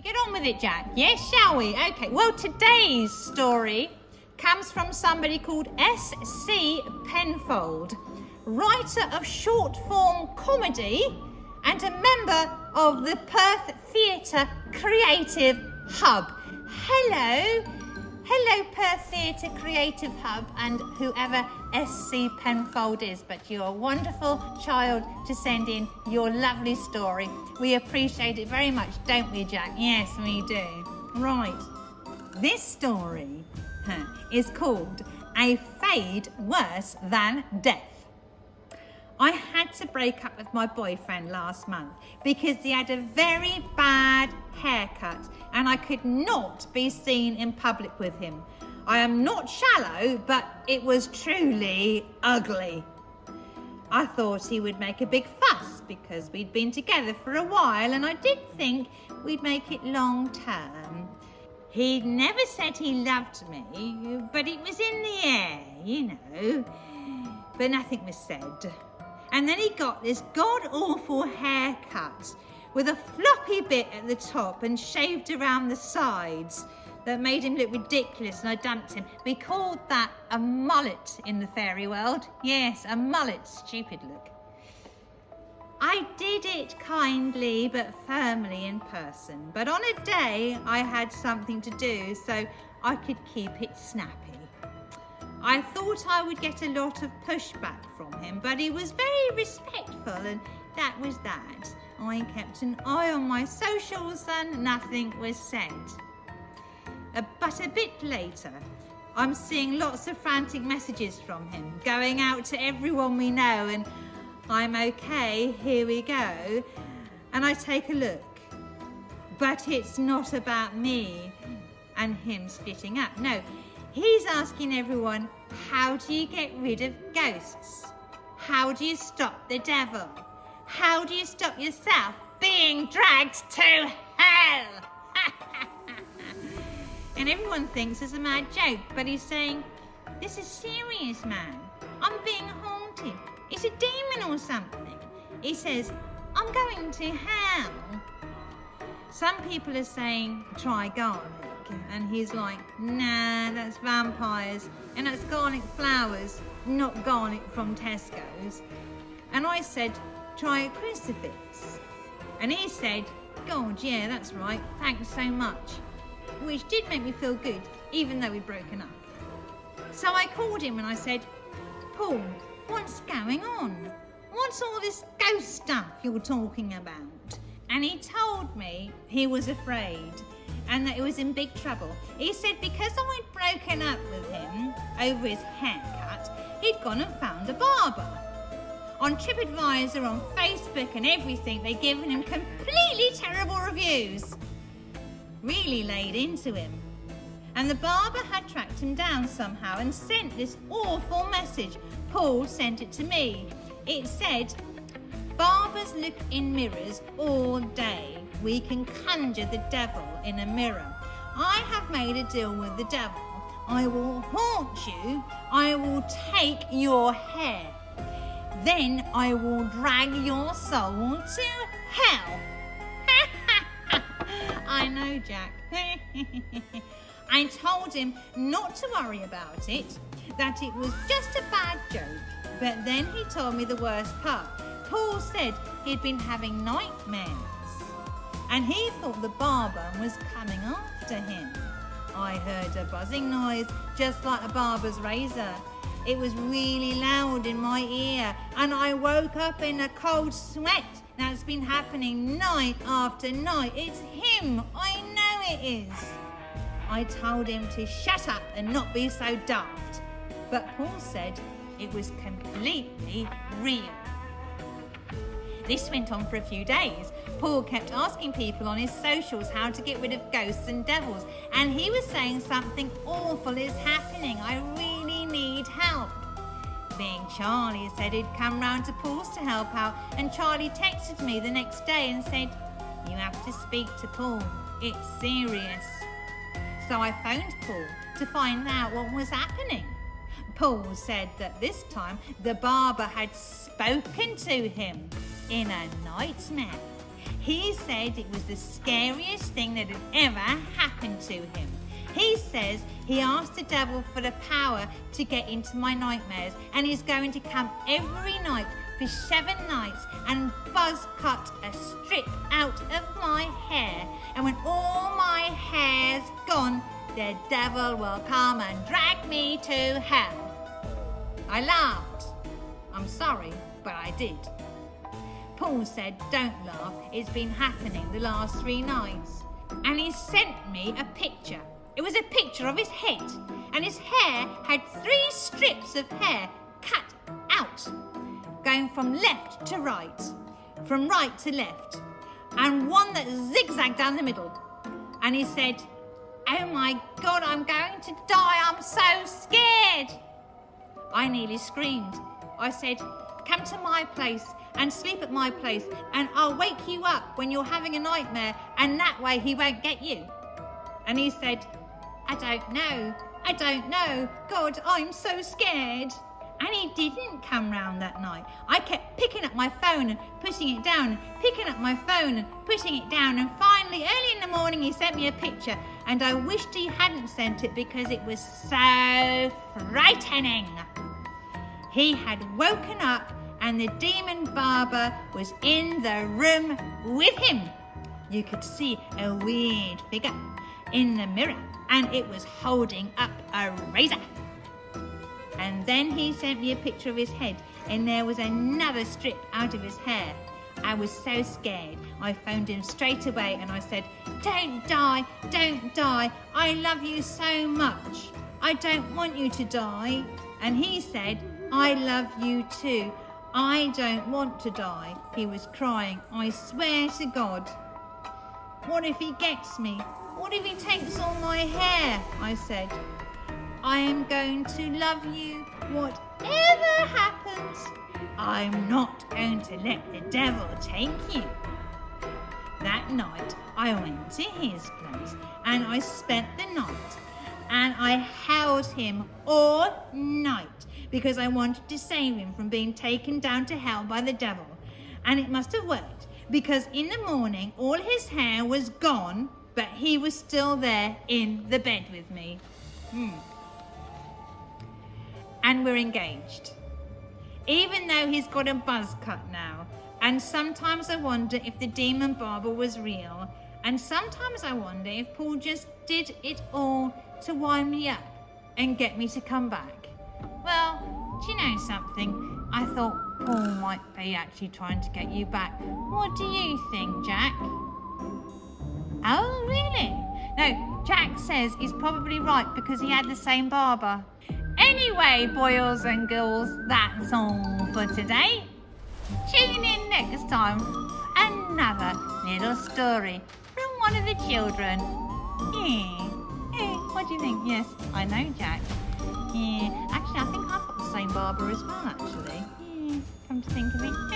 get on with it, Jack? Yes, shall we? Okay, well, today's story comes from somebody called S C Penfold, writer of short-form comedy and a member of the Perth Theatre Creative Hub. Hello, Perth Theatre Creative Hub and whoever S C Penfold is, but you're a wonderful child to send in your lovely story. We appreciate it very much, don't we, Jack? Yes, we do. Right, this story is called A Fade Worse Than Death. I had to break up with my boyfriend last month because he had a very bad haircut and I could not be seen in public with him. I am not shallow, but it was truly ugly. I thought he would make a big fuss because we'd been together for a while and I did think we'd make it long term. He'd never said he loved me, but it was in the air, you know. But nothing was said. And then he got this god-awful haircut with a floppy bit at the top and shaved around the sides that made him look ridiculous, and I dumped him. We called that a mullet in the fairy world. Yes, a mullet, stupid look. I did it kindly but firmly in person, but on a day I had something to do so I could keep it snappy. I thought I would get a lot of pushback from him, but he was very respectful and that was that. I kept an eye on my socials and nothing was said. But a bit later, I'm seeing lots of frantic messages from him, going out to everyone we know and I'm okay, here we go. And I take a look. But it's not about me and him splitting up. No, he's asking everyone, how do you get rid of ghosts? How do you stop the devil? How do you stop yourself being dragged to hell? And everyone thinks it's a mad joke, but he's saying, this is serious, man. I'm being haunted. It's a demon or something. He says, I'm going to hell. Some people are saying, try garlic. And he's like, nah, that's vampires. And that's garlic flowers, not garlic from Tesco's. And I said, try a crucifix. And he said, God, yeah, that's right. Thanks so much. Which did make me feel good, even though we'd broken up. So I called him and I said, Paul, what's going on? What's all this ghost stuff you're talking about? And he told me he was afraid and that he was in big trouble. He said because I'd broken up with him over his haircut, he'd gone and found a barber. On TripAdvisor, on Facebook and everything, they'd given him completely terrible reviews. Really laid into him. And the barber had tracked him down somehow and sent this awful message. Paul sent it to me. It said, barbers look in mirrors all day. We can conjure the devil in a mirror. I have made a deal with the devil. I will haunt you. I will take your hair. Then I will drag your soul to hell. I know, Jack. I told him not to worry about it, that it was just a bad joke. But then he told me the worst part. Paul said he'd been having nightmares and he thought the barber was coming after him. I heard a buzzing noise, just like a barber's razor. It was really loud in my ear and I woke up in a cold sweat. Now it's been happening night after night. It's him, I know it is. I told him to shut up and not be so daft. But Paul said it was completely real. This went on for a few days. Paul kept asking people on his socials how to get rid of ghosts and devils. And he was saying something awful is happening. I really need help. Being Charlie said he'd come round to Paul's to help out. And Charlie texted me the next day and said, you have to speak to Paul. It's serious. So I phoned Paul to find out what was happening. Paul said that this time the barber had spoken to him in a nightmare. He said it was the scariest thing that had ever happened to him. He says he asked the devil for the power to get into my nightmares, and he's going to come every night for 7 nights and buzz cut a strip out of my hair. And when all my hair's gone, the devil will come and drag me to hell. I laughed. I'm sorry, but I did. Paul said, don't laugh, it's been happening the last 3 nights. And he sent me a picture. It was a picture of his head, and his hair had 3 strips of hair cut out, going from left to right, from right to left, and one that zigzagged down the middle. And he said, oh my God, I'm going to die, I'm so scared. I nearly screamed. I said, come to my place and sleep at my place, and I'll wake you up when you're having a nightmare, and that way he won't get you. And he said, I don't know, God, I'm so scared. And he didn't come round that night. I kept picking up my phone and putting it down, picking up my phone and putting it down, and finally, early in the morning, he sent me a picture, and I wished he hadn't sent it because it was so frightening. He had woken up, and the demon barber was in the room with him. You could see a weird figure in the mirror, and it was holding up a razor. And then he sent me a picture of his head, and there was another strip out of his hair. I was so scared. I phoned him straight away, and I said, don't die, I love you so much. I don't want you to die. And he said, I love you too. I don't want to die. He was crying. I swear to God. What if he gets me? What if he takes all my hair? I said. I am going to love you whatever happens. I'm not going to let the devil take you. That night I went to his place and I spent the night, and I held him all night because I wanted to save him from being taken down to hell by the devil. And it must have worked, because in the morning all his hair was gone, but he was still there in the bed with me. And we're engaged. Even though he's got a buzz cut now, and sometimes I wonder if the demon barber was real, and sometimes I wonder if Paul just did it all to wind me up and get me to come back. Well, do you know something? I thought Paul might be actually trying to get you back. What do you think, Jack? Oh, really? No, Jack says he's probably right because he had the same barber. Anyway, boys and girls, that's all for today. Tune in next time for another little story from one of the children. What do you think? Yes, I know, Jack. Actually, I think I've got the same barber as well, actually. Come to think of it.